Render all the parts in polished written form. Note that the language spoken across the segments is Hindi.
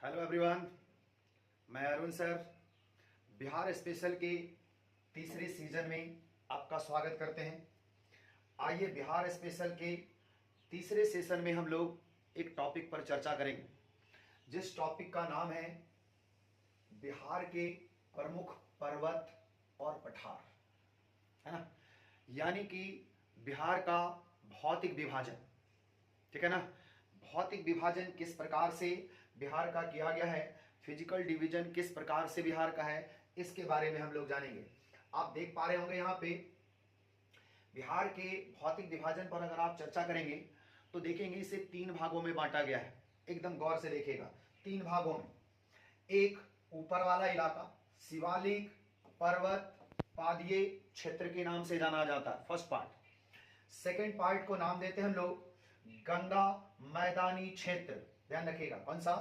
हेलो एवरीवन, मैं अरुण सर बिहार स्पेशल के तीसरे सीजन में आपका स्वागत करते हैं। आइए बिहार स्पेशल के तीसरे सेशन में हम लोग एक टॉपिक पर चर्चा करेंगे, जिस टॉपिक का नाम है बिहार के प्रमुख पर्वत और पठार, है ना। यानी कि बिहार का भौतिक विभाजन, ठीक है ना। भौतिक विभाजन किस प्रकार से बिहार का किया गया है, फिजिकल डिवीजन किस प्रकार से बिहार का है, इसके बारे में हम लोग जानेंगे। आप देख पा रहे होंगे यहाँ पे बिहार के भौतिक विभाजन पर अगर आप चर्चा करेंगे तो देखेंगे इसे तीन भागों में बांटा गया है। एकदम गौर से देखिएगा, तीन भागों में। एक ऊपर वाला इलाका शिवालिक पर्वत पादीय क्षेत्र के नाम से जाना जाता है, फर्स्ट पार्ट। सेकेंड पार्ट को नाम देते हैं हम लोग गंगा मैदानी क्षेत्र। ध्यान रखिएगा, कौन सा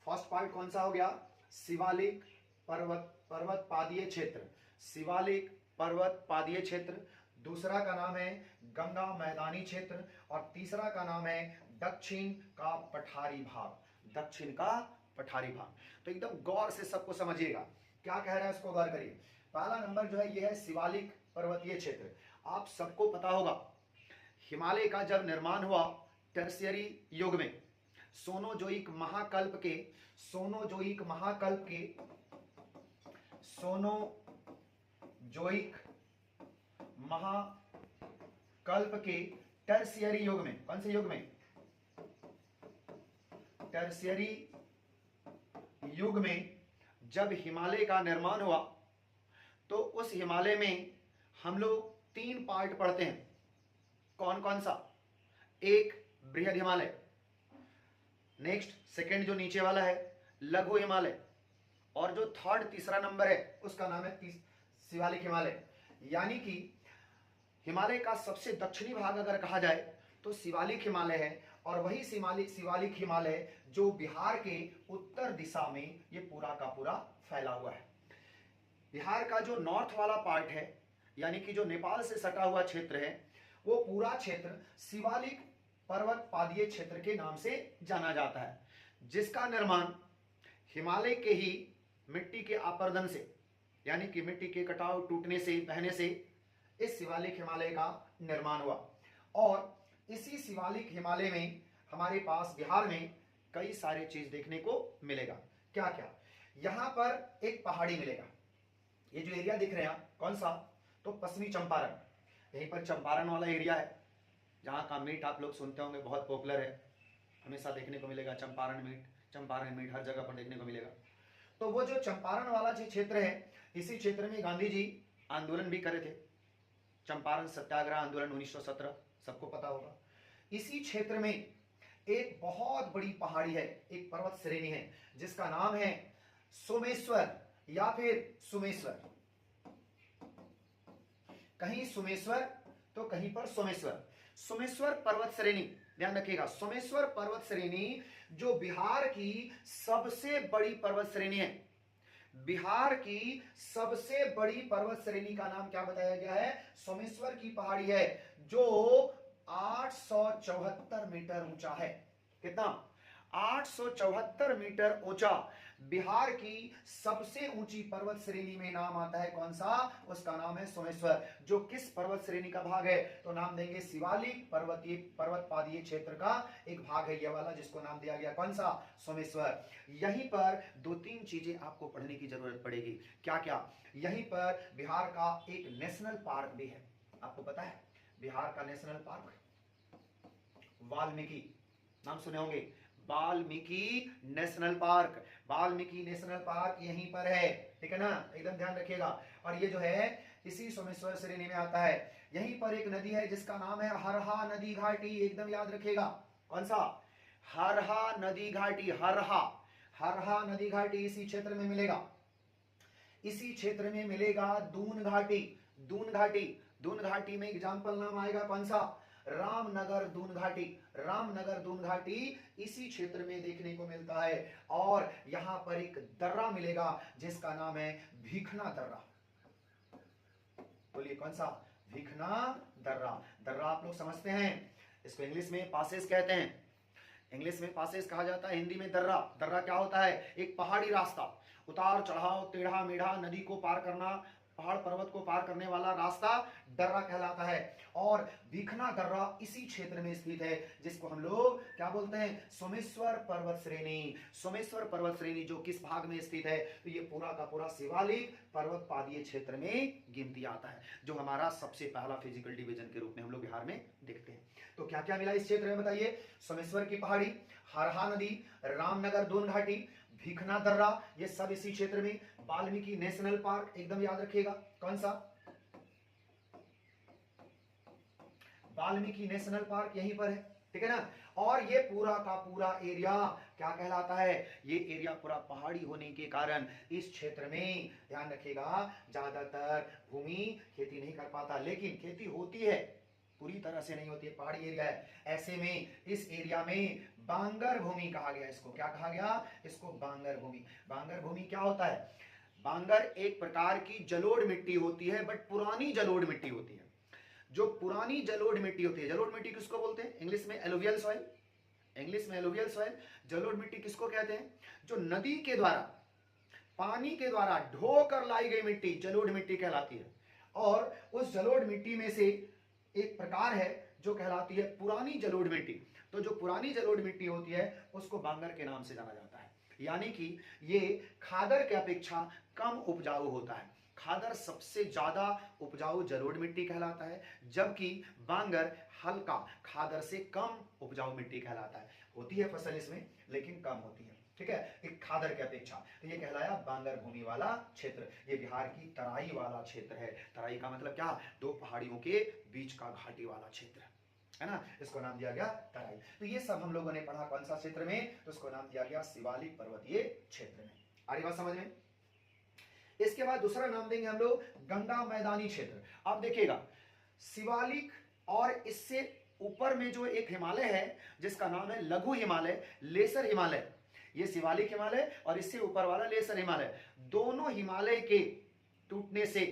फर्स्ट पार्ट कौन सा हो गया, शिवालिक पर्वत पादीय क्षेत्र, शिवालिक पर्वत पादीय क्षेत्र। दूसरा का नाम है गंगा मैदानी क्षेत्र और तीसरा का नाम है दक्षिण का पठारी भाग, दक्षिण का पठारी भाग। तो एकदम गौर से सबको समझिएगा क्या कह रहा है, इसको गौर करिए। पहला नंबर जो है ये है शिवालिक पर्वतीय क्षेत्र। आप सबको पता होगा हिमालय का जब निर्माण हुआ टर्शियरी युग में, सोनोजोइक महाकल्प के टर्शियरी युग में, कौन से युग में, टर्शियरी युग में जब हिमालय का निर्माण हुआ तो उस हिमालय में हम लोग तीन पार्ट पढ़ते हैं। कौन कौन सा, एक बृहद हिमालय, नेक्स्ट सेकंड जो नीचे वाला है लघु हिमालय, और जो थर्ड तीसरा नंबर है उसका नाम है शिवालिक हिमालय। यानी कि हिमालय का सबसे दक्षिणी भाग अगर कहा जाए तो शिवालिक हिमालय है, और वही शिवालिक हिमालय जो बिहार के उत्तर दिशा में ये पूरा का पूरा फैला हुआ है। बिहार का जो नॉर्थ वाला पार्ट है, यानी कि जो नेपाल से सटा हुआ क्षेत्र है, वो पूरा क्षेत्र शिवालिक पर्वत पादीय क्षेत्र के नाम से जाना जाता है, जिसका निर्माण हिमालय के ही मिट्टी के आपर्दन से, यानी कि मिट्टी के कटाव टूटने से बहने से इस शिवालिक हिमालय का निर्माण हुआ। और इसी शिवालिक हिमालय में हमारे पास बिहार में कई सारे चीज देखने को मिलेगा। क्या क्या, यहां पर एक पहाड़ी मिलेगा, ये जो एरिया दिख रहे हैं कौन सा, तो पश्चिमी चंपारण, यहीं पर चंपारण वाला एरिया है जहाँ का मीट आप लोग सुनते होंगे, बहुत पॉपुलर है, हमेशा देखने को मिलेगा चंपारण मीट हर जगह पर देखने को मिलेगा। तो वो जो चंपारण वाला जो क्षेत्र है, इसी क्षेत्र में गांधी जी आंदोलन भी करे थे, चंपारण सत्याग्रह आंदोलन 1917, सबको पता होगा। इसी क्षेत्र में एक बहुत बड़ी पहाड़ी है, एक पर्वत श्रेणी है जिसका नाम है सोमेश्वर या फिर सुमेश्वर, कहीं सुमेश्वर तो कहीं पर सोमेश्वर। सोमेश्वर पर्वत श्रेणी, ध्यान रखिएगा, सोमेश्वर पर्वत श्रेणी जो बिहार की सबसे बड़ी पर्वत श्रेणी है। बिहार की सबसे बड़ी पर्वत श्रेणी का नाम क्या बताया गया है, सोमेश्वर की पहाड़ी है, जो 874 मीटर ऊंचा है। कितना, 874 मीटर ऊंचा बिहार की सबसे ऊंची पर्वत श्रेणी में नाम आता है, कौन सा, उसका नाम है सोमेश्वर। जो किस पर्वत श्रेणी का भाग है, तो नाम देंगे शिवालिक पर्वत पादीय क्षेत्र का एक भाग है ये वाला, जिसको नाम दिया गया कौन सा, सोमेश्वर। यहीं पर दो तीन चीजें आपको पढ़ने की जरूरत पड़ेगी। क्या क्या, यहीं पर बिहार का एक नेशनल पार्क भी है। आपको पता है बिहार का नेशनल पार्क वाल्मीकि, नाम सुने होंगे, Valmiki national park, Valmiki national park यहीं पर है, ठीक है ना, एकदम ध्यान रखिएगा। और ये जो है इसी सोमेश्वर श्रेणी में आता है। यहीं पर एक नदी है जिसका नाम है हरहा नदी घाटी, एकदम याद रखिएगा, कौन सा, हरहा नदी घाटी, हरहा नदी घाटी इसी क्षेत्र में मिलेगा। इसी क्षेत्र में मिलेगा दून घाटी, दून घाटी में एग्जाम्पल नाम आएगा कौन सा, रामनगर दून घाटी इसी क्षेत्र में देखने को मिलता है। और यहां पर एक दर्रा मिलेगा जिसका नाम है भीखना दर्रा। बोलिए कौन सा, भीखना दर्रा। दर्रा आप लोग समझते हैं, इसको इंग्लिश में पासेस कहते हैं। इंग्लिश में पासेज कहा जाता है, हिंदी में दर्रा। दर्रा क्या होता है? एक पहाड़ी रास्ता, उतार चढ़ाव, टेढ़ा मेढ़ा, नदी को पार करना, पहाड़ पर्वत को पार करने वाला रास्ता दर्रा कहलाता है। और भीखना दर्रा इसी क्षेत्र में स्थित है, जिसको हम लोग क्या बोलते हैं? सोमेश्वर पर्वत श्रेणी। सोमेश्वर पर्वत श्रेणी जो किस भाग में स्थित है? तो ये पूरा का पूरा शिवालिक पर्वत पादीय क्षेत्र में गिनती आता है, जो हमारा सबसे पहला फिजिकल डिवीजन के रूप में हम लोग बिहार में देखते हैं। तो क्या क्या मिला इस क्षेत्र में बताइए? सोमेश्वर की पहाड़ी, हरहा नदी, रामनगर दून घाटी, भीखना दर्रा, ये सब इसी क्षेत्र में। वाल्मीकि नेशनल पार्क, एकदम याद रखिएगा, कौन सा? वाल्मीकि नेशनल पार्क यहीं पर है, ठीक है ना। और ये पूरा का पूरा एरिया क्या कहलाता है? ये एरिया पूरा पहाड़ी होने के कारण इस क्षेत्र में, ध्यान रखिएगा, ज्यादातर भूमि खेती नहीं कर पाता, लेकिन खेती होती है, पूरी तरह से नहीं होती है, पहाड़ी एरिया है। ऐसे में इस एरिया में बांगर भूमि कहा गया। इसको क्या कहा गया? इसको बांगर भूमि। बांगर भूमि क्या होता है? बांगर एक प्रकार की जलोढ़ मिट्टी होती है, बट पुरानी जलोढ़ मिट्टी होती है। जो पुरानी जलोढ़ मिट्टी होती है, जलोढ़ मिट्टी किसको बोलते हैं? इंग्लिश में एलुवियल सॉइल। इंग्लिश में एलुवियल सॉइल। जलोढ़ मिट्टी किसको कहते हैं? जो नदी के द्वारा, पानी के द्वारा ढोकर लाई गई मिट्टी जलोढ़ मिट्टी कहलाती है। और उस जलोढ़ मिट्टी में से एक प्रकार है जो कहलाती है पुरानी जलोढ़ मिट्टी। तो जो पुरानी जलोढ़ मिट्टी होती है उसको बांगर के नाम से जाना जाता है। यानी कि ये खादर के अपेक्षा कम उपजाऊ होता है। खादर सबसे ज्यादा उपजाऊ जलोढ़ मिट्टी कहलाता है, जबकि बांगर हल्का खादर से कम उपजाऊ मिट्टी कहलाता है। होती है फसल इसमें, लेकिन कम होती है, ठीक है, एक खादर के अपेक्षा। तो ये कहलाया बांगर भूमि वाला क्षेत्र। ये बिहार की तराई वाला क्षेत्र है। तराई का मतलब क्या? दो पहाड़ियों के बीच का घाटी वाला क्षेत्र है ना, इसको नाम दिया गया तराई। तो ये सब हम लोगों ने पढ़ा कौन सा क्षेत्र में? तो इसको नाम दिया गया शिवालिक पर्वतीय क्षेत्र में। आ रही बात समझ में? इसके बाद दूसरा नाम देंगे हम लोग गंगा मैदानी क्षेत्र। अब देखिएगा, शिवालिक और इससे ऊपर में जो एक हिमालय है जिसका नाम है लघु हिमालय, लेसर हिमालय, ये शिवालिक हिमालय और इससे ऊपर वाला लेसर हिमालय, दोनों हिमालय के टूटने से,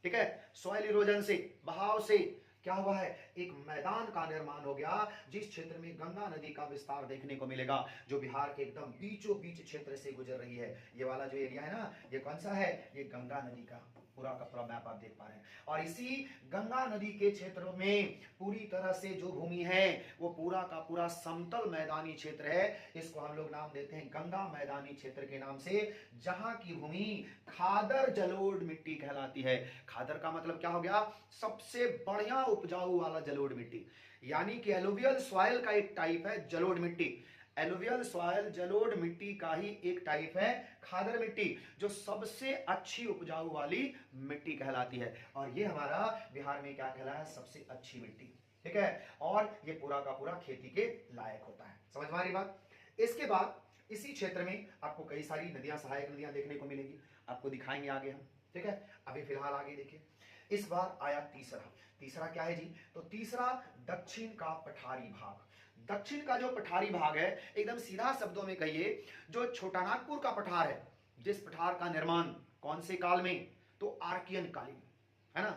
ठीक है, सॉइल इरोजन से, बहाव से क्या हुआ है? एक मैदान का निर्माण हो गया, जिस क्षेत्र में गंगा नदी का विस्तार देखने को मिलेगा, जो बिहार के एकदम बीचों बीच क्षेत्र से गुजर रही है। ये वाला जो एरिया है ना, ये कौन सा है? ये गंगा नदी का पूरा का पूरा मैप आप देख पा रहे हैं। और इसी गंगा नदी के क्षेत्र में पूरी तरह से जो भूमि है वो पूरा का पूरा समतल मैदानी क्षेत्र है। इसको हम लोग नाम देते हैं गंगा मैदानी क्षेत्र के नाम से, जहां की भूमि खादर जलोढ़ मिट्टी कहलाती है। खादर का मतलब क्या हो गया? सबसे बढ़िया उपजाऊ वाला जलोढ़ मिट्टी, यानी कि एलुवियल सॉइल का एक टाइप है जलोढ़ मिट्टी। एलुवियल सॉइल जलोढ़ मिट्टी का ही एक टाइप है खादर मिट्टी, जो सबसे अच्छी उपजाऊ वाली मिट्टी कहलाती है। और ये हमारा बिहार में क्या कहलाया? सबसे अच्छी मिट्टी, ठीक है। और ये पूरा का पूरा खेती के लायक होता है। समझ में आ रही बात? इसके बाद इसी क्षेत्र में आपको कई सारी नदियां, सहायक नदियां देखने को मिलेगी, आपको दिखाएंगे आगे हम, ठीक है। अभी फिलहाल आगे देखिए, इस बार आया तीसरा। तीसरा क्या है जी? तो तीसरा दक्षिण का पठारी भाग। दक्षिण का जो पठारी भाग है, एकदम सीधा शब्दों में कहिए, जो छोटानागपुर का पठार है, जिस पठार का निर्माण कौन से काल में? तो आर्कियन कालीन, है ना,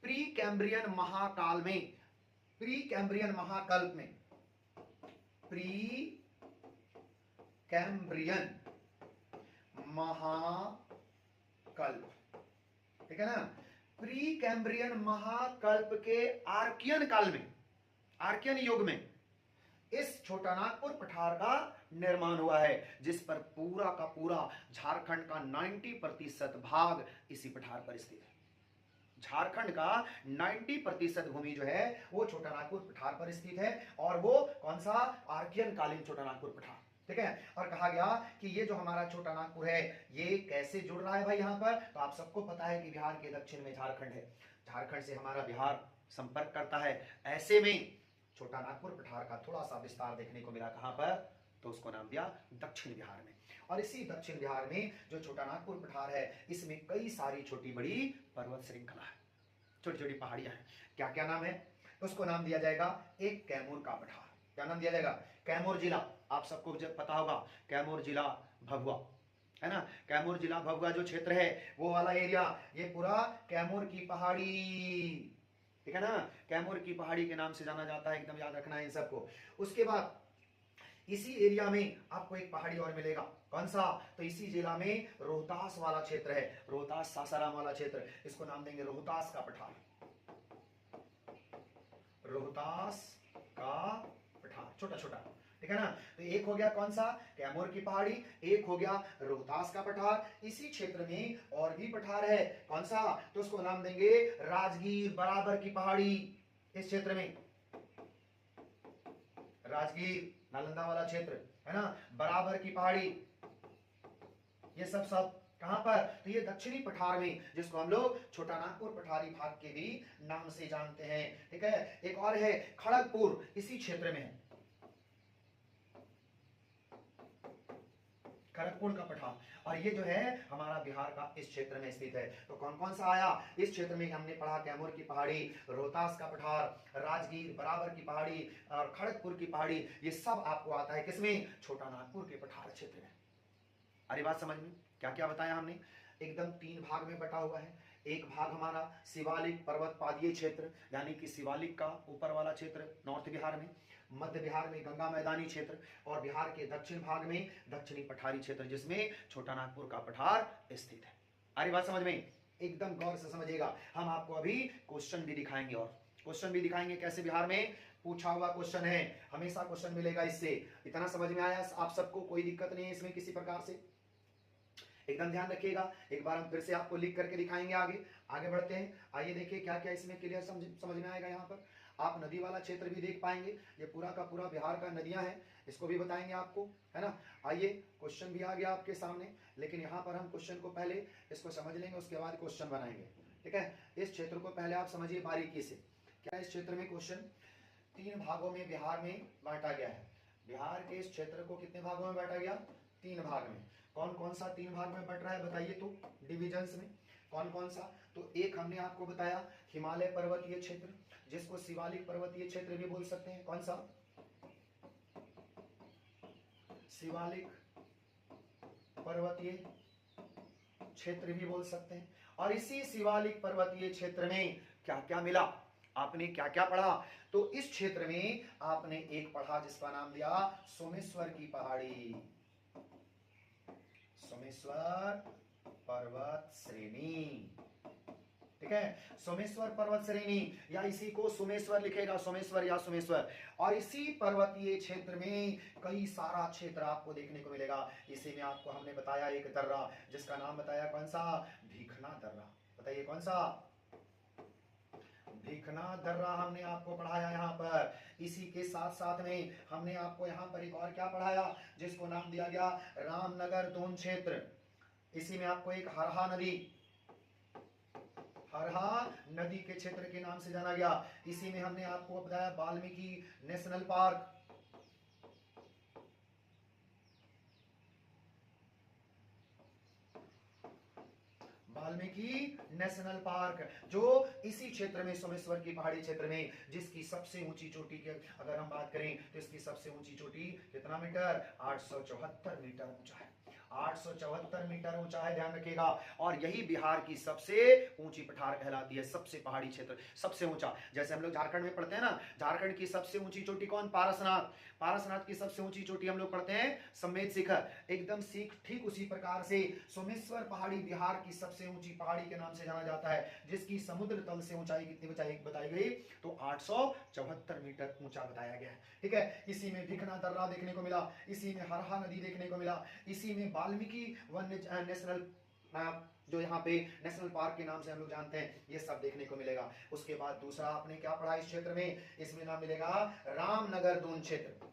प्री कैम्ब्रियन महाकाल में, प्री कैम्ब्रियन महाकल्प में, प्री कैम्ब्रियन महाकल्प, ठीक है ना, प्री कैम्ब्रियन महाकल्प के आर्कियन काल में, आर्कियन युग में इस छोटानागपुर पठार का निर्माण हुआ है, जिस पर पूरा का पूरा झारखंड का 90% भाग इसी पठार पर स्थित है। झारखंड का 90% भूमि जो है वो छोटानागपुर पठार पर स्थित है, और वो कौन सा? आर्कियन कालीन छोटानागपुर पठार, ठीक है। और कहा गया कि ये जो हमारा छोटानागपुर है ये कैसे जुड़ रहा है भाई यहाँ पर? तो आप सबको पता है कि बिहार के दक्षिण में झारखंड है, झारखंड से हमारा बिहार संपर्क करता है। ऐसे में छोटानागपुर पठार का थोड़ा सा विस्तार देखने को मिला, कहां पर? तो उसको नाम दिया दक्षिण बिहार में। और इसी दक्षिण बिहार में जो छोटानागपुर पठार है, इसमें कई सारी छोटी बड़ी पर्वत श्रृंखला है, छोटी छोटी पहाड़ियां हैं। क्या क्या नाम है? उसको नाम दिया जाएगा एक कैमूर का पठार। क्या नाम दिया जाएगा? कैमूर जिला। आप सबको जब पता होगा, कैमूर जिला भभुआ, है ना, कैमूर जिला भभुआ जो क्षेत्र है वो वाला एरिया, ये पूरा कैमूर की पहाड़ी, ठीक है ना, कैमूर की पहाड़ी के नाम से जाना जाता है, एकदम याद रखना है इन सबको। उसके बाद इसी एरिया में आपको एक पहाड़ी और मिलेगा, कौन सा? तो इसी जिला में रोहतास वाला क्षेत्र है, रोहतास सासाराम वाला क्षेत्र, इसको नाम देंगे रोहतास का पठार, रोहतास का पठार, छोटा छोटा, ठीक है ना। तो एक हो गया कौन सा? कैमूर की पहाड़ी, एक हो गया रोहतास का पठार। इसी क्षेत्र में और भी पठार है, कौन सा? तो उसको नाम देंगे राजगीर बराबर की पहाड़ी। इस क्षेत्र में राजगीर नालंदा वाला क्षेत्र है ना, बराबर की पहाड़ी, ये सब कहां पर? तो ये दक्षिणी पठार में, जिसको हम लोग छोटा नागपुर पठारी भाग के भी नाम से जानते हैं, ठीक है। एक और है खड़गपुर, इसी क्षेत्र में है, खड़गपुर का पठार, और ये जो है हमारा बिहार का इस क्षेत्र में स्थित है। तो कौन कौन सा आया इस क्षेत्र में? हमने पढ़ा कैमूर की पहाड़ी, रोहतास का पठार, राजगीर बराबर की पहाड़ी और खड़गपुर की पहाड़ी, ये सब आपको आता है किसमें? छोटा नागपुर के पठार क्षेत्र में। अरे बात समझ में? क्या क्या बताया हमने? एकदम 3 भाग में बटा हुआ है। एक भाग हमारा शिवालिक पर्वत पादीय क्षेत्र, यानी कि शिवालिक का ऊपर वाला क्षेत्र नॉर्थ बिहार में, मध्य बिहार में गंगा मैदानी क्षेत्र, और बिहार के दक्षिण भाग में दक्षिणी पठारी क्षेत्र, जिसमें छोटा नागपुर का पठार स्थित है। अरे बात समझ में? एकदम गौर से समझिएगा। हम आपको अभी क्वेश्चन भी दिखाएंगे, और क्वेश्चन भी दिखाएंगे कैसे बिहार में पूछा हुआ क्वेश्चन है, हमेशा क्वेश्चन मिलेगा इससे। इतना समझ में आया आप सबको? कोई दिक्कत नहीं है इसमें किसी प्रकार से? एकदम ध्यान रखिएगा। एक बार हम फिर से आपको लिख करके दिखाएंगे। आगे बढ़ते हैं। आइए देखिए क्या क्या इसमें क्लियर समझ में आएगा। यहाँ पर आप नदी वाला क्षेत्र भी देख पाएंगे, ये पूरा का पूरा बिहार का नदियां हैं, इसको भी बताएंगे आपको, है ना। आइए क्वेश्चन भी आ गया आपके सामने, लेकिन यहाँ पर हम क्वेश्चन को पहले इसको समझ लेंगे, उसके बाद क्वेश्चन बनाएंगे, ठीक है। इस क्षेत्र को पहले आप समझिए बारीकी से। क्या इस क्षेत्र में क्वेश्चन 3 भागों में बिहार में बांटा गया है। बिहार के इस क्षेत्र को कितने भागों में बांटा गया? 3 भाग में। कौन कौन सा 3 भाग में बट रहा है बताइए तो, डिविजन्स में कौन कौन सा? तो एक हमने आपको बताया हिमालय पर्वतीय क्षेत्र, जिसको शिवालिक पर्वतीय क्षेत्र भी बोल सकते हैं। कौन सा? शिवालिक पर्वतीय क्षेत्र भी बोल सकते हैं। और इसी शिवालिक पर्वतीय क्षेत्र में क्या क्या मिला? आपने क्या क्या पढ़ा? तो इस क्षेत्र में आपने एक पढ़ा जिसका नाम दिया सोमेश्वर की पहाड़ी, सोमेश्वर पर्वत श्रेणी, ठीक है। सोमेश्वर पर्वत श्रेणी, या इसी को सोमेश्वर लिखेगा, सोमेश्वर या सोमेश्वर। और इसी पर्वतीय क्षेत्र में कई सारा क्षेत्र आपको देखने को मिलेगा। इसी में आपको हमने बताया एक दर्रा, जिसका नाम बताया कौन सा? भीखना दर्रा। बताइए कौन सा? भीखना दर्रा हमने आपको पढ़ाया यहाँ पर। इसी के साथ साथ में हमने आपको यहाँ पर एक और क्या पढ़ाया, जिसको नाम दिया गया रामनगर दून क्षेत्र। इसी में आपको एक हरहा नदी, हरहा नदी के क्षेत्र के नाम से जाना गया। इसी में हमने आपको बताया Valmiki national park, Valmiki national park, जो इसी क्षेत्र में सोमेश्वर की पहाड़ी क्षेत्र में, जिसकी सबसे ऊंची चोटी की अगर हम बात करें तो इसकी सबसे ऊंची चोटी कितना मीटर? 874 मीटर ऊंचा है, 874 मीटर ऊंचा है, ध्यान रखिएगा। और यही बिहार की सबसे ऊंची पठार कहलाती है, सबसे पहाड़ी क्षेत्र, सबसे ऊंचा। जैसे हम लोग झारखंड में पढ़ते हैं ना, झारखंड की सबसे ऊंची चोटी कौन? पारसनाथ। पारसनाथ की सबसे ऊंची चोटी हम लोग पढ़ते हैं समेत शिखर, एकदम ठीक उसी प्रकार से सोमेश्वर पहाड़ी बिहार की सबसे ऊंची पहाड़ी के नाम से जाना जाता है, जिसकी समुद्र तल से ऊंचाई कितनी बताई गई? तो 874 मीटर ऊंचा बताया गया है, ठीक है। इसी में भीखना दर्रा देखने को मिला, इसी में हरहा नदी देखने को मिला, इसी में वाल्मीकि वन्य नेशनल जो यहाँ पे नेशनल पार्क के नाम से हम लोग जानते हैं, ये सब देखने को मिलेगा। उसके बाद दूसरा आपने क्या पढ़ा इस क्षेत्र में? इसमें नाम मिलेगा रामनगर दून क्षेत्र,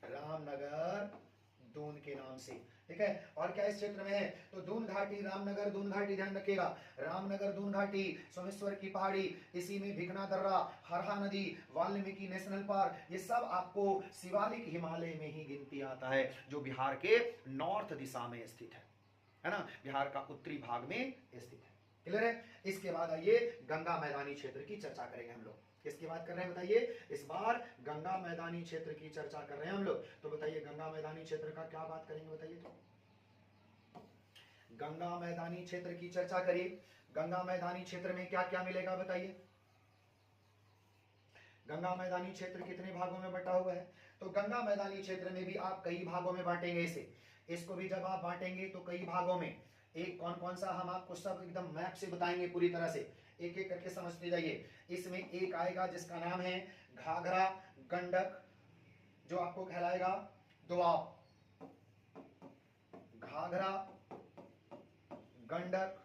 रामनगर दून के नाम से, ठीक है। और क्या इस क्षेत्र में है? तो दून घाटी, रामनगर दून घाटी, ध्यान रखिएगा। रामनगर दून घाटी, सोमेश्वर की पहाड़ी, इसी में भीखना दर्रा, हरहा नदी, वाल्मीकि नेशनल पार्क, ये सब आपको शिवालिक हिमालय में ही गिनती आता है, जो बिहार के नॉर्थ दिशा में स्थित है ना, बिहार का उत्तरी भाग में स्थित है। क्लियर है? इसके बाद आइए गंगा मैदानी क्षेत्र की चर्चा करेंगे हम लोग। किसकी बात कर रहे हैं बताइए? इस बार गंगा मैदानी क्षेत्र की चर्चा कर रहे हैं हम लोग। तो बताइए गंगा मैदानी क्षेत्र का क्या बात करेंगे बताइए तो? गंगा मैदानी क्षेत्र की चर्चा करिए। गंगा मैदानी क्षेत्र में क्या क्या मिलेगा बताइए? गंगा मैदानी क्षेत्र कितने भागों में बटा हुआ है? तो गंगा मैदानी क्षेत्र में भी आप कई भागों में बांटेंगे इसे, इसको भी जब आप बांटेंगे तो कई भागों में, एक कौन कौन सा हम आपको सब एकदम मैप से बताएंगे पूरी तरह से, एक एक करके समझते जाइए। इसमें एक आएगा जिसका नाम है घाघरा गंडक, जो आपको कहलाएगा दोआब, घाघरा गंडक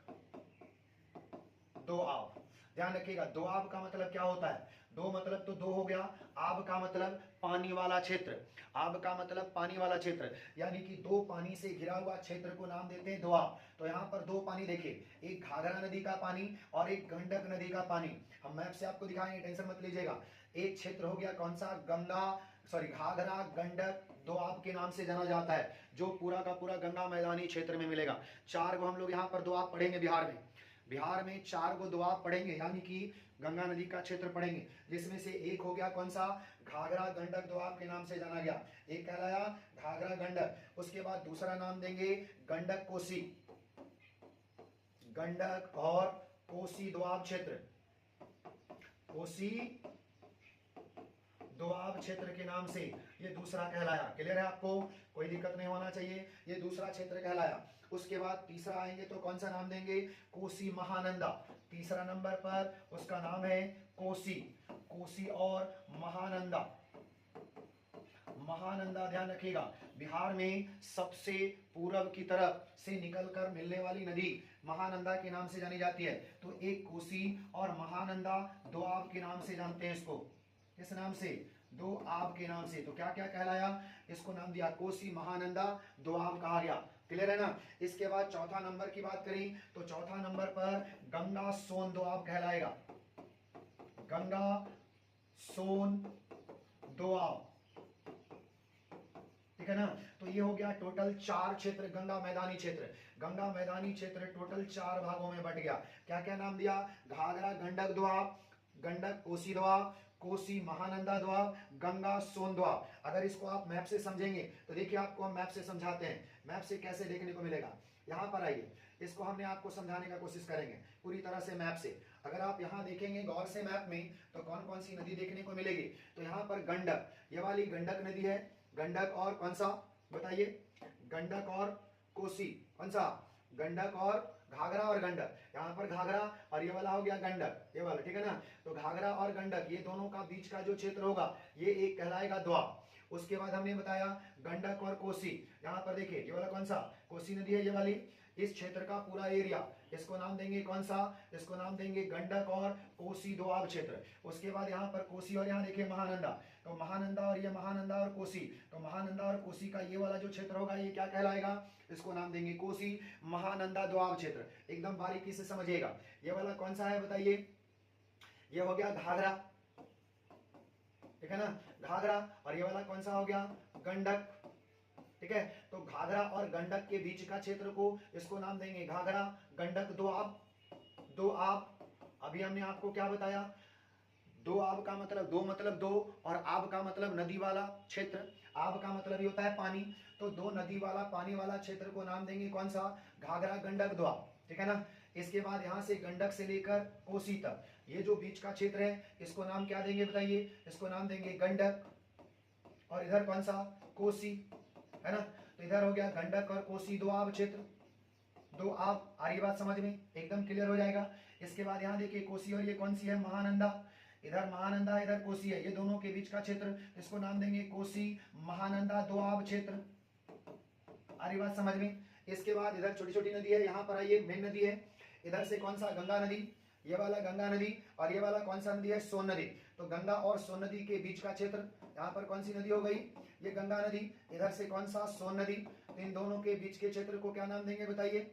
दोआब। ध्यान रखिएगा, दोआब का मतलब क्या होता है, दो मतलब तो दो हो गया, आब का मतलब पानी वाला क्षेत्र, आब का मतलब पानी वाला क्षेत्र, यानी कि दो पानी से घिरा हुआ क्षेत्र को नाम देते हैं दोआब। तो यहाँ पर दो पानी देखिए, एक घाघरा नदी का पानी और एक गंडक नदी का पानी, हम मैप से आपको दिखाएंगे, टेंशन मत लीजिएगा। एक क्षेत्र हो गया कौन सा, घाघरा गंडक दोआब के नाम से जाना जाता है, जो पूरा का पूरा गंगा मैदानी क्षेत्र में मिलेगा। चार को हम लोग यहाँ पर दोआब पढ़ेंगे बिहार में 4 को दोआब पढ़ेंगे, यानी कि गंगा नदी का क्षेत्र पढ़ेंगे, जिसमें से एक हो गया कौन सा, घाघरा गंडक दोआब के नाम से जाना गया, एक कहलाया घाघरा गंडक। उसके बाद दूसरा नाम देंगे गंडक कोसी, गंडक और कोसी दोआब क्षेत्र, कोसी दोआब क्षेत्र के नाम से ये दूसरा कहलाया। क्लियर है आपको, कोई दिक्कत नहीं होना चाहिए, ये दूसरा क्षेत्र कहलाया। उसके बाद तीसरा आएंगे तो कौन सा नाम देंगे, कोसी महानंदा, तीसरा नंबर पर उसका नाम है कोसी, कोसी और महानंदा, महानंदा। ध्यान रखिएगा, बिहार में सबसे पूर्व की तरफ से निकलकर मिलने वाली नदी महानंदा के नाम से जानी जाती है। तो एक कोसी और महानंदा दोआब के नाम से जानते हैं इसको, किस नाम से, दोआब के नाम से। तो क्या क्या कहलाया, इसको नाम दिया कोसी महानंदा दोआब कहा गया। क्लियर है ना। इसके बाद चौथा नंबर की बात करें तो चौथा नंबर पर गंगा सोन दोआब कहलाएगा, गंगा सोन दोआब, ठीक है ना। तो ये हो गया टोटल 4 क्षेत्र, गंगा मैदानी क्षेत्र, गंगा मैदानी क्षेत्र टोटल 4 भागों में बट गया। क्या क्या नाम दिया, घाघरा गंडक दोआब, गंडक कोसी दोआब, कोसी महानंदा दोआब, गंगा सोन दोआब। अगर इसको आप मैप से समझेंगे तो देखिए आपको हम मैप से समझाते हैं, मैप से कैसे देखने को मिलेगा। यहाँ पर आइए, इसको हमने आपको समझाने का कोशिश करेंगे पूरी तरह से मैप से। अगर आप यहाँ देखेंगे गौर से मैप में तो कौन कौन सी नदी देखने को मिलेगी, तो यहाँ पर गंडक, ये वाली गंडक नदी है, गंडक और कौन सा बताइए, गंडक और कोसी, कौन सा, गंडक और घाघरा और गंडक, यहाँ पर घाघरा और ये वाला हो गया गंडक, ये वाला, ठीक है ना। तो घाघरा और गंडक ये दोनों का बीच का जो क्षेत्र होगा ये एक कहलाएगा दोआब। उसके बाद हमने बताया गंडक और कोसी, यहाँ पर देखिए ये वाला कौन सा, कोसी नदी है ये वाली, इस क्षेत्र का पूरा एरिया, इसको नाम देंगे कौन सा, इसको नाम देंगे गंडक और कोसी दोआब क्षेत्र। उसके बाद यहाँ पर कोसी और यहाँ देखिए महानंदा, तो महानंदा और ये महानंदा और कोसी, तो महानंदा और कोसी का ये वाला जो क्षेत्र होगा ये क्या कहलाएगा, इसको नाम देंगे कोसी महानंदा दोआब क्षेत्र। एकदम बारीकी से समझिएगा। ये वाला कौन सा है बताइए, ये हो गया घाघरा, ठीक है ना, घाघरा। और ये वाला कौन सा हो गया, गंडक, ठीक है। तो घाघरा और गंडक के बीच का क्षेत्र को इसको नाम देंगे घाघरा गंडक दोआब, दोआब। अभी हमने आपको क्या बताया, दोआब का मतलब दो और आब का मतलब नदी वाला क्षेत्र, आब का मतलब ये होता है पानी, तो दो नदी वाला पानी वाला क्षेत्र को नाम देंगे कौन सा, घाघरा गंडक दोआब, ठीक है ना। इसके बाद यहाँ से गंडक से लेकर कोसी तक ये जो बीच का क्षेत्र है इसको नाम क्या देंगे बताइए, इसको नाम देंगे गंडक, और इधर कौन सा, कोसी, है ना। तो इधर हो गया गंडक और कोसी दोआब क्षेत्र, दोआब। आ रही बात समझ में, एकदम क्लियर हो जाएगा। इसके बाद यहाँ देखिए कोसी और ये कौन सी है, महानंदा, इधर महानंदा इधर कोसी है, ये दोनों के बीच का क्षेत्र, इसको नाम देंगे कोसी महानंदा दोआब क्षेत्र। आ रही बात समझ में। इसके बाद इधर छोटी छोटी नदी है, यहाँ पर आइए मेन नदी है, इधर से कौन सा, गंगा नदी, ये वाला गंगा नदी, और ये वाला कौन सा नदी है, सोन नदी। तो गंगा और सोन नदी के बीच का क्षेत्र, यहाँ पर कौन सी नदी हो गई, ये गंगा नदी, इधर से कौन सा, सोन नदी। तो इन दोनों के बीच के क्षेत्र को क्या नाम देंगे बताइए,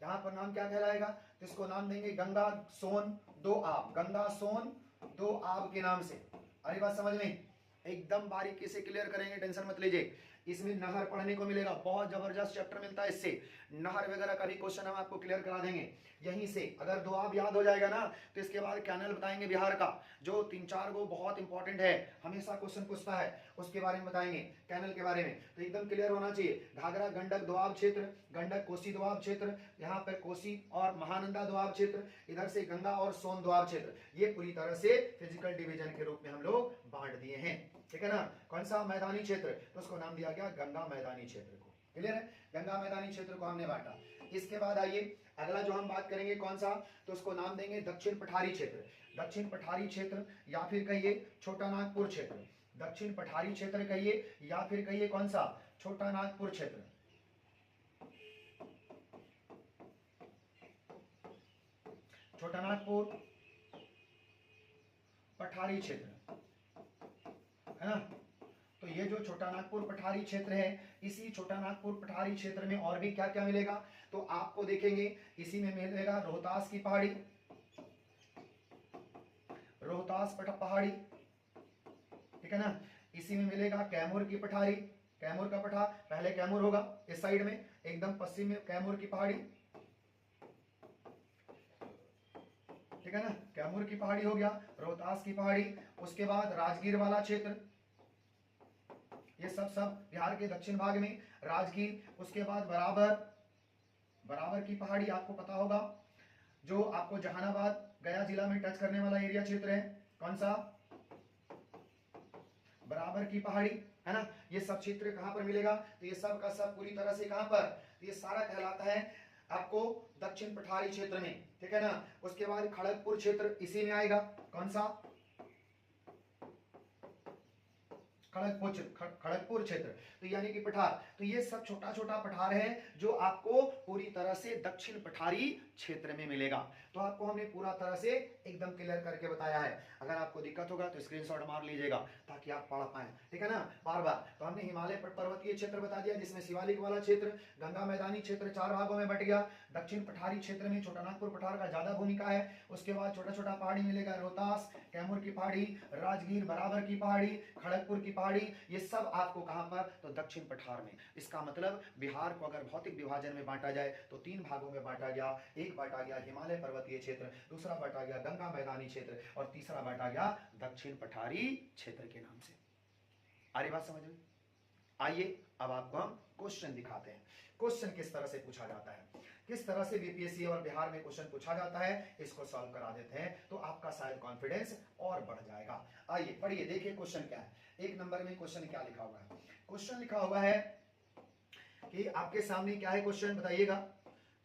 यहाँ पर नाम क्या कहलाएगा, तो इसको नाम देंगे गंगा सोन दोआब, गंगा सोन दोआब के नाम से। अरे बात समझ में, एकदम बारीकी से क्लियर करेंगे, टेंशन मत लीजिए। इसमें नहर पढ़ने को मिलेगा, बहुत जबरदस्त चैप्टर मिलता है इससे, नहर वगैरह का भी क्वेश्चन हम आपको क्लियर करा देंगे यहीं से। अगर दोआब याद हो जाएगा ना तो इसके बाद कैनल बताएंगे बिहार का, जो 3-4 गो बहुत इंपॉर्टेंट है, हमेशा क्वेश्चन पूछता है, उसके बारे में बताएंगे, कैनल के बारे में। तो एकदम क्लियर होना चाहिए, घाघरा गंडक दोआब क्षेत्र, गंडक कोसी दोआब क्षेत्र, यहाँ पर कोसी और महानंदा दोआब क्षेत्र, इधर से गंगा और सोन दोआब क्षेत्र। ये पूरी तरह से फिजिकल डिवीजन के रूप में हम लोग बांट दिए हैं। ठीक है ना, कौन सा मैदानी क्षेत्र, तो उसको नाम दिया गया गंगा मैदानी क्षेत्र को। क्लियर है, गंगा मैदानी क्षेत्र को हमने बांटा। इसके बाद आइए अगला जो हम बात करेंगे कौन सा, तो उसको नाम देंगे दक्षिण पठारी क्षेत्र। दक्षिण पठारी क्षेत्र या फिर कहिए छोटा नागपुर क्षेत्र। दक्षिण पठारी क्षेत्र कहिए या फिर कहिए कौन सा, छोटा नागपुर क्षेत्र। छोटा नागपुर पठारी क्षेत्र है ना। तो ये जो छोटा नागपुर पठारी क्षेत्र है, इसी छोटा नागपुर पठारी क्षेत्र में और भी क्या क्या मिलेगा, तो आपको देखेंगे इसी में मिलेगा रोहतास की पहाड़ी, रोहतास पहाड़ी, ठीक है ना। इसी में मिलेगा कैमूर की पठारी, कैमूर का पठार, पहले कैमूर होगा इस साइड में, एकदम पश्चिम में कैमूर की पहाड़ी, ठीक है ना। कैमूर की पहाड़ी हो गया, रोहतास की पहाड़ी, उसके बाद राजगीर वाला क्षेत्र, ये सब बिहार के दक्षिण भाग में राजगीर। उसके बाद बराबर की पहाड़ी आपको पता होगा, जो आपको जहानाबाद गया जिला में टच करने वाला एरिया क्षेत्र है, कौन सा, बराबर की पहाड़ी, है ना। ये सब क्षेत्र कहां पर मिलेगा, तो ये सब का सब पूरी तरह से कहां पर, तो ये सारा कहलाता है आपको दक्षिण पठारी क्षेत्र में, ठीक है ना। उसके बाद खड़गपुर क्षेत्र इसी में आएगा, कौन सा, खड़गपुर क्षेत्र, तो यानी कि पठार। तो ये सब छोटा छोटा पठार है जो आपको पूरी तरह से दक्षिण पठारी क्षेत्र में मिलेगा। तो आपको हमने पूरा तरह से एकदम क्लियर करके बताया है। अगर आपको दिक्कत होगा तो स्क्रीनशॉट मार लीजिएगा ताकि आप पढ़ पाए, ठीक है ना, बार बार। तो हमने हिमालय पर्वतीय क्षेत्र बता दिया, जिसमें शिवालिक वाला क्षेत्र, गंगा मैदानी क्षेत्र 4 भागों में बट गया। दक्षिण पठारी क्षेत्र में छोटा नागपुर पठार का ज्यादा भूमिका है। उसके बाद छोटा छोटा पहाड़ी मिलेगा, रोहतास, कैमूर की पहाड़ी, राजगीर, बराबर की पहाड़ी, खड़गपुर की पहाड़ी, ये सब आपको कहां पर, तो दक्षिण पठार में। इसका मतलब बिहार को अगर भौतिक विभाजन में बांटा जाए तो 3 भागों में बांटा गया। एक बांटा गया हिमालय पर्वतीय क्षेत्र, दूसरा बांटा गया गंगा मैदानी क्षेत्र, और तीसरा बांटा गया दक्षिण पठारी क्षेत्र के नाम से। आ रही बात समझ में? आइए अब आपको हम क्वेश्चन दिखाते हैं। क्वेश्चन किस तरह से पूछा जाता है, किस तरह से बीपीएससी और बिहार में क्वेश्चन पूछा जाता है, इसको सॉल्व करा देते हैं तो आपका शायद कॉन्फिडेंस और बढ़ जाएगा। आइए पढ़िए, देखिए क्वेश्चन क्या है। 1 नंबर में क्वेश्चन क्या लिखा हुआ है, क्वेश्चन लिखा हुआ है कि आपके सामने क्या है क्वेश्चन बताइएगा।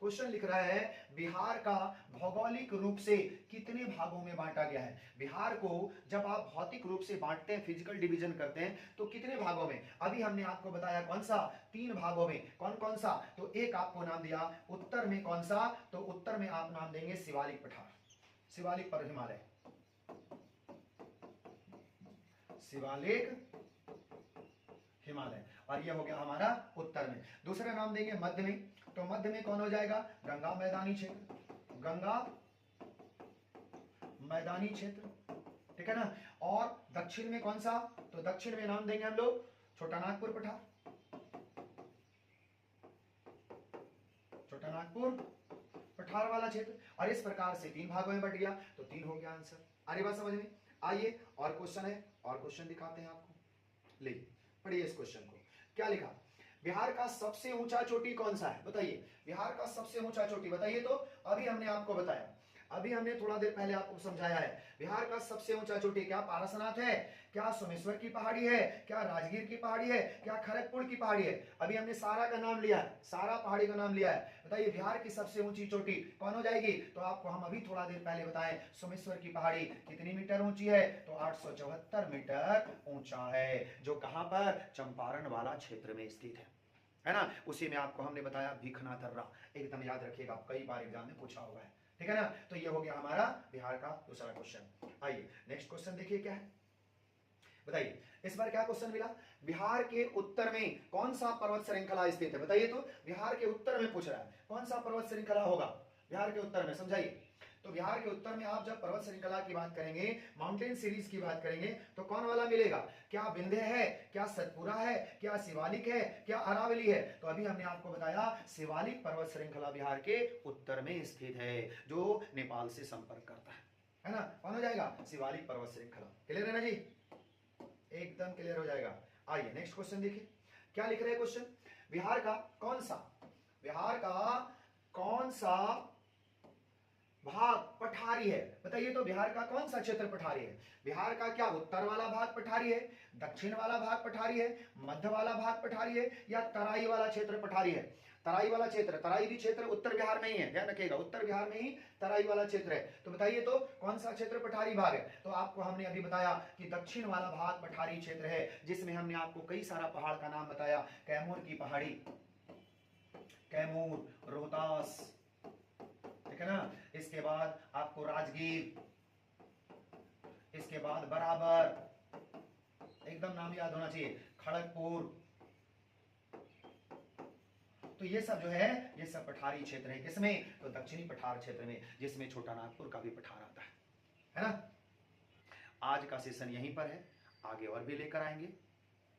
क्वेश्चन लिख रहा है बिहार का भौगोलिक रूप से कितने भागों में बांटा गया है। बिहार को जब आप भौतिक रूप से बांटते हैं, फिजिकल डिवीजन करते हैं, तो कितने भागों में, अभी हमने आपको बताया कौन सा, 3 भागों में। कौन कौन सा, तो एक आपको नाम दिया उत्तर में, कौन सा, तो उत्तर में आप नाम देंगे शिवालिक पठार, शिवालिक पर हिमालय, शिवालिक हिमालय, और यह हो गया हमारा उत्तर में। दूसरा नाम देंगे मध्य में, तो मध्य में कौन हो जाएगा, गंगा मैदानी क्षेत्र, गंगा मैदानी क्षेत्र, ठीक है ना। और दक्षिण में कौन सा, तो दक्षिण में नाम देंगे हम लोग छोटा नागपुर पठार, छोटा नागपुर पठार वाला क्षेत्र। और इस प्रकार से 3 भागों में बट गया, तो 3 हो गया आंसर। अरे बात समझ में? आइए और क्वेश्चन है, और क्वेश्चन दिखाते हैं आपको। ले पढ़िए इस क्वेश्चन को, क्या लिखा, बिहार का सबसे ऊंचा चोटी कौन सा है, बताइए। बिहार का सबसे ऊंचा चोटी बताइए। तो अभी हमने आपको बताया, अभी हमने थोड़ा देर पहले आपको समझाया है, बिहार का सबसे ऊंचा चोटी क्या पारसनाथ है, क्या सोमेश्वर की पहाड़ी है, क्या राजगीर की पहाड़ी है, क्या खड़गपुर की पहाड़ी है। अभी हमने सारा का नाम लिया है, सारा पहाड़ी का नाम लिया है। बताइए बिहार की सबसे ऊंची चोटी कौन हो जाएगी, तो आपको हम अभी थोड़ा देर पहले बताएं, सोमेश्वर की पहाड़ी कितनी मीटर ऊंची है, तो 874 मीटर ऊंचा है, जो कहां पर, चंपारण वाला क्षेत्र में स्थित है ना। उसी में आपको हमने बताया भीखना दर्रा, एकदम याद रखिएगा, कई बार एग्जाम में पूछा हुआ है, ठीक है ना। तो ये हो गया हमारा बिहार का दूसरा क्वेश्चन। आइए नेक्स्ट क्वेश्चन देखिए क्या है, बताइए इस बार क्या क्वेश्चन मिला, बिहार के उत्तर में कौन सा पर्वत श्रृंखला स्थित है, बताइए। तो बिहार के उत्तर में पूछ रहा है, कौन सा पर्वत श्रृंखला होगा बिहार के उत्तर में, समझाइए। तो बिहार के उत्तर में आप जब पर्वत श्रृंखला की बात करेंगे, माउंटेन सीरीज की बात करेंगे, तो कौन वाला मिलेगा, क्या विंध्य है, क्या सतपुरा है, क्या शिवालिक है, क्या अरावली है। तो अभी हमने आपको बताया शिवालिक पर्वत श्रृंखला बिहार के उत्तर में स्थित है, जो नेपाल से संपर्क करता है ना। कौन हो जाएगा, शिवालिक पर्वत श्रृंखला। क्लियर है ना जी, एकदम क्लियर हो जाएगा। आइए नेक्स्ट क्वेश्चन देखिए, क्या लिख रहे हैं क्वेश्चन, बिहार का कौन सा भाग पठारी है। बताइए तो बिहार का कौन सा क्षेत्र पठारी है? बिहार का क्या उत्तर वाला भाग पठारी है, दक्षिण वाला भाग पठारी है, मध्य वाला भाग पठारी है, या तराई वाला क्षेत्र पठारी है? तराई वाला क्षेत्र, तराई भी क्षेत्र उत्तर बिहार में ही है, ध्यान रखिएगा, उत्तर बिहार में ही तराई वाला क्षेत्र है। तो बताइए तो कौन सा क्षेत्र पठारी भाग है? तो आपको हमने अभी बताया कि दक्षिण वाला भाग पठारी क्षेत्र है, जिसमें हमने आपको कई सारा पहाड़ का नाम बताया। कैमूर की पहाड़ी, कैमूर, रोहतास, ठीक है ना। इसके बाद आपको राजगीर, इसके बाद बराबर, एकदम नाम याद होना चाहिए, खड़गपुर। तो ये सब जो है ये सब पठारी क्षेत्र है। किसमें? तो दक्षिणी पठार क्षेत्र में, जिसमें छोटा नागपुर का भी पठार आता है ना। आज का सेशन यहीं पर है, आगे और भी लेकर आएंगे।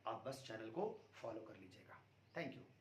आप बस चैनल को फॉलो कर लीजिएगा। Thank you.